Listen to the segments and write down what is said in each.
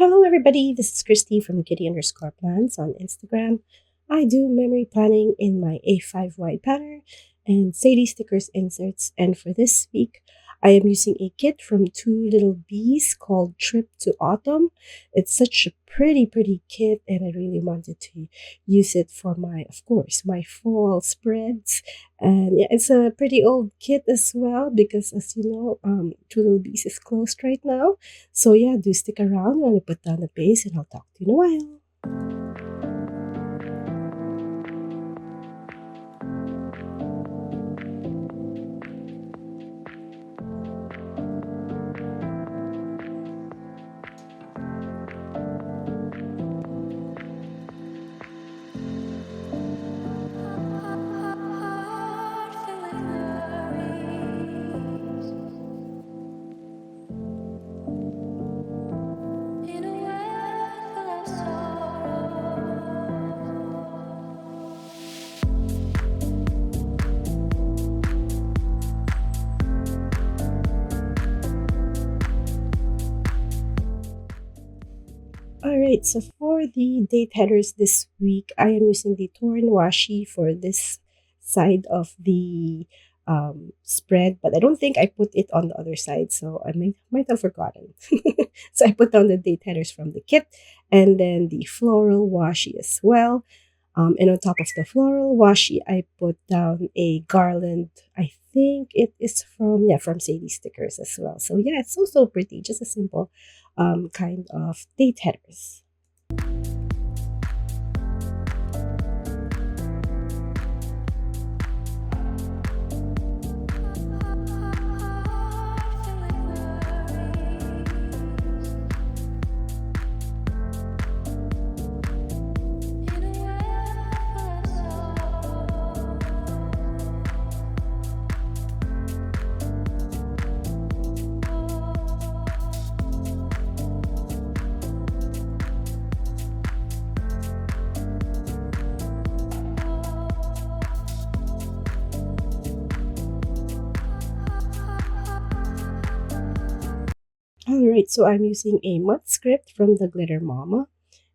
Hello, everybody. This is Christy from Kitty underscore plans on Instagram. I do memory planning in my A5 wide pattern and Sadie stickers inserts. And for this week, I am using a kit from Two Little Bees called Trip to Autumn. It's such a pretty kit, and I really wanted to use it for of course, my fall spreads. And yeah, it's a pretty old kit as well because, as you know, Two Little Bees is closed right now. So yeah, do stick around while I put down the base and I'll talk to you in a while. Alright, so for the date headers this week, I am using the torn washi for this side of the spread, but I don't think I put it on the other side, so I might have forgotten. So I put down the date headers from the kit and then the floral washi as well. And on top of the floral washi, I put down a garland. I think it is from Sadie Stickers as well. So yeah, it's so pretty. Just a simple kind of date headers. All right, so I'm using a mud script from the Glitter Mama.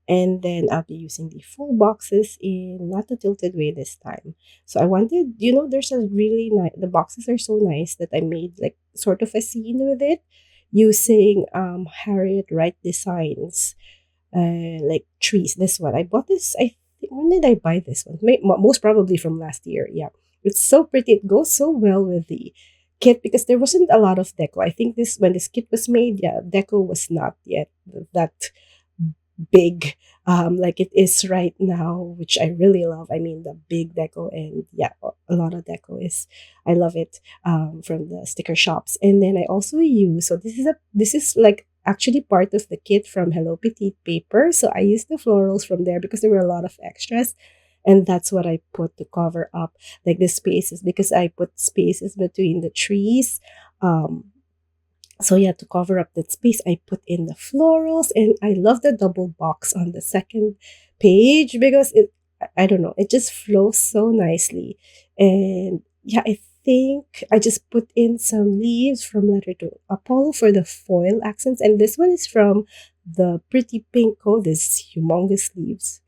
And then I'll be using the full boxes in not a tilted way this time. So I wanted, there's a really nice, the boxes are so nice that I made like sort of a scene with it using Harriet Wright Designs, like trees. This one. I bought this, I think, when did I buy this one? Most probably from last year. Yeah. It's so pretty. It goes so well with the kit because there wasn't a lot of deco. I think when this kit was made, yeah, deco was not yet that big like it is right now, which I really love. I mean, the big deco, and yeah, a lot of deco is, I love it, from the sticker shops. And then I also use, so this is like actually part of the kit from Hello Petite Paper. So I used the florals from there because there were a lot of extras, and that's what I put to cover up like the spaces, because I put spaces between the trees. So yeah, to cover up that space, I put in the florals, and I love the double box on the second page because I don't know, it just flows so nicely. And yeah, I think I just put in some leaves from Letter to Apollo for the foil accents, and this one is from the Pretty Pinko, this humongous leaves,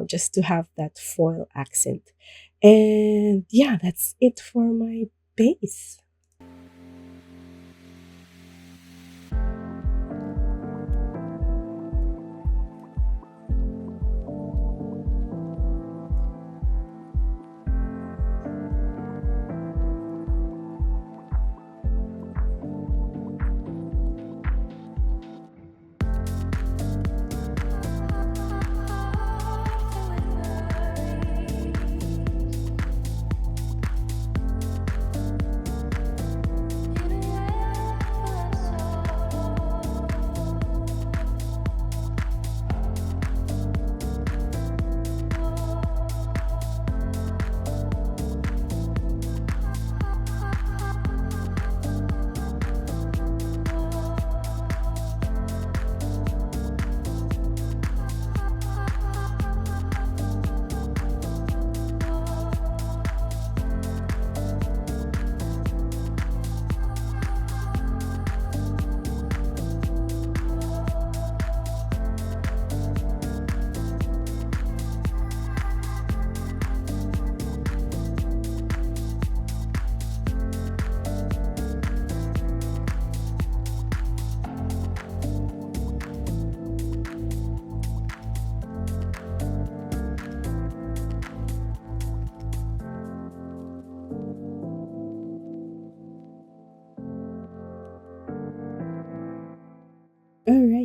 just to have that foil accent. And yeah, that's it for my base.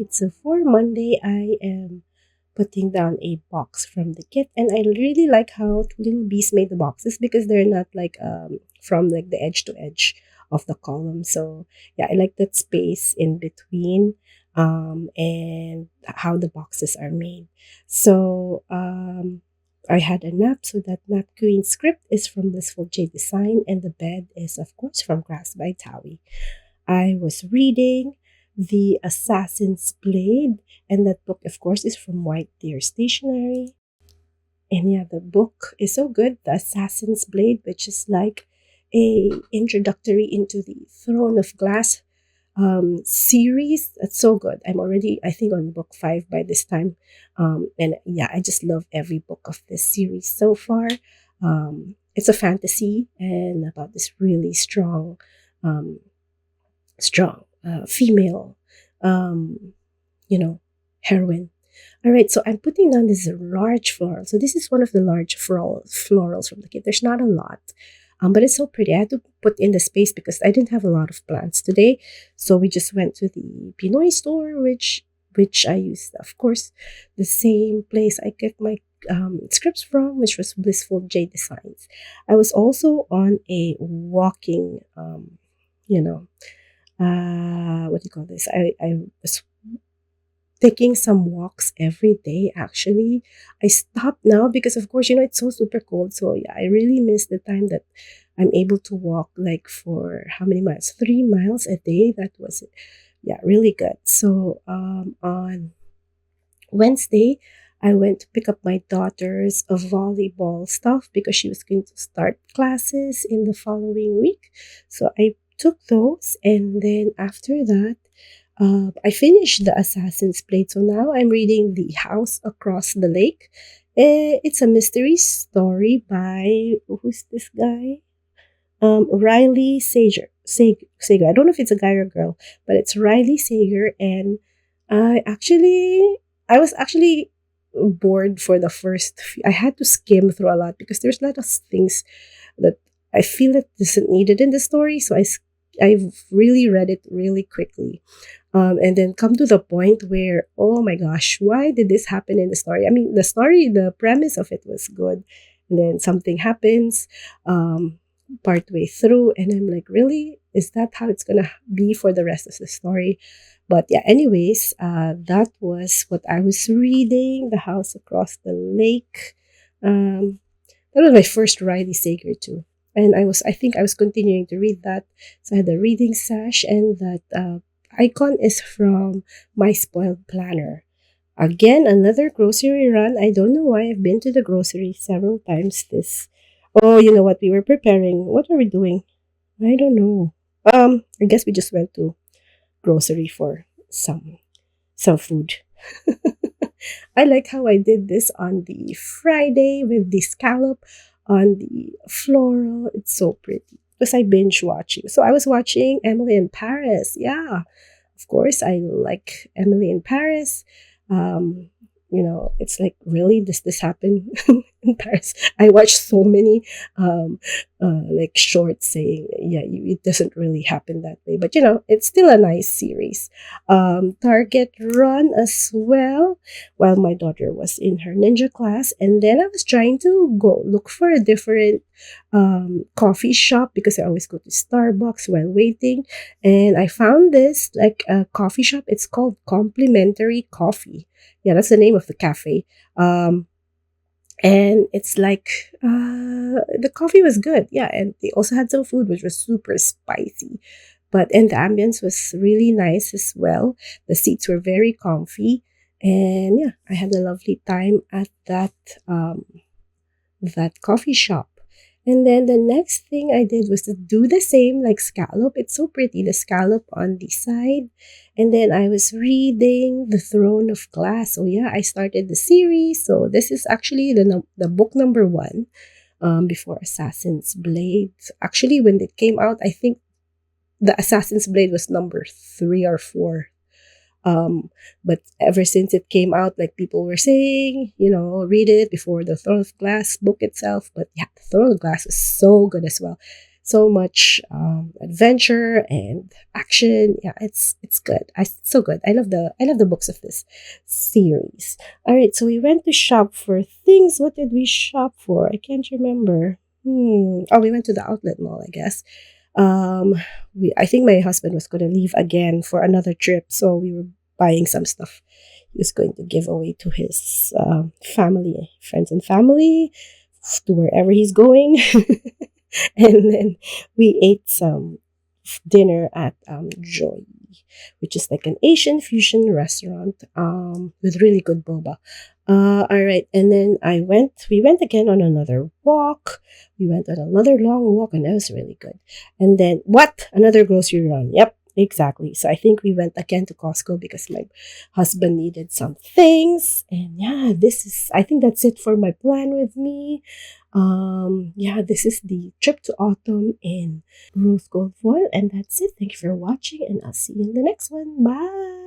right, so for Monday, I am putting down a box from the kit, and I really like how Little Bees made the boxes because they're not like from like the edge to edge of the column. So yeah, I like that space in between, and how the boxes are made. So I had a nap, so that nap queen script is from Blissful J Design, and the bed is of course from Grass by Towie. I was reading The Assassin's Blade, and that book, of course, is from White Deer Stationery. And yeah, the book is so good. The Assassin's Blade, which is like a introductory into the Throne of Glass series. It's so good. I'm already, I think, on book 5 by this time. And yeah, I just love every book of this series so far. It's a fantasy and about this really um, strong female, um, you know, heroine. All right, so I'm putting down this large floral. So this is one of the large florals from the kit. There's not a lot, but it's so pretty. I had to put in the space because I didn't have a lot of plants today. So we just went to the Pinoy store, which I used, of course, the same place I get my scripts from, which was Blissful J Designs. I was also on a walking, you know, what do you call this? I was taking some walks every day actually. I stopped now because of course it's so super cold. So yeah, I really miss the time that I'm able to walk like for how many miles? 3 miles a day. That was yeah, really good. So on Wednesday I went to pick up my daughter's volleyball stuff because she was going to start classes in the following week. So I took those, and then after that I finished The Assassin's Blade, so now I'm reading The House Across the Lake. It's a mystery story by who's this guy? Riley Sager. I don't know if it's a guy or a girl, but it's Riley Sager, and I was actually bored for the first. I had to skim through a lot because there's a lot of things that I feel it isn't needed in the story, so I've really read it really quickly, and then come to the point where, oh my gosh, why did this happen in the story? I mean, the story, the premise of it was good, and then something happens partway through, and I'm like, really? Is that how it's gonna be for the rest of the story? But yeah, anyways, that was what I was reading. The House Across the Lake. Um, that was my first Riley Sager too. And I think I was continuing to read that. So I had a reading sash, and that icon is from My Spoiled Planner. Again, another grocery run. I don't know why I've been to the grocery several times this. Oh, you know what? We were preparing. What were we doing? I don't know. I guess we just went to grocery for some food. I like how I did this on the Friday with the scallop on the floral. It's so pretty. Because I binge watching. So I was watching Emily in Paris. Yeah. Of course, I like Emily in Paris. Um, it's like, really, does this happen in Paris? I watched so many like shorts saying, yeah, it doesn't really happen that way. But it's still a nice series. Target run as well while my daughter was in her ninja class. And then I was trying to go look for a different coffee shop because I always go to Starbucks while waiting. And I found this like a coffee shop. It's called Complimentary Coffee. Yeah, that's the name of the cafe. And it's like the coffee was good. Yeah, and they also had some food which was super spicy. And the ambience was really nice as well. The seats were very comfy. And yeah, I had a lovely time at that coffee shop. And then the next thing I did was to do the same like scallop. It's so pretty, the scallop on the side. And then I was reading The Throne of Glass. So yeah, I started the series. So this is actually the book number 1 before Assassin's Blade. Actually, when it came out, I think the Assassin's Blade was number 3 or 4. But ever since it came out, like people were saying, read it before the Throne of Glass book itself. But yeah, the Throne of Glass is so good as well. so much adventure and action. Yeah, it's good. So good. I love the books of this series. All right, so we went to shop for things. What did we shop for? I can't remember. Oh, we went to the outlet mall, I guess. Um, I think my husband was going to leave again for another trip, so we were buying some stuff he was going to give away to his family, friends and family, to wherever he's going. And then we ate some dinner at Joy, which is like an Asian fusion restaurant with really good boba. All right, and then we went again on another walk. We went on another long walk, and that was really good. And then what? Another grocery run. Yep, exactly. So I think we went again to Costco because my husband needed some things. And yeah, I think that's it for my plan with me. Yeah, this is the trip to autumn in Rose Gold Foil, and that's it. Thank you for watching, and I'll see you in the next one. Bye.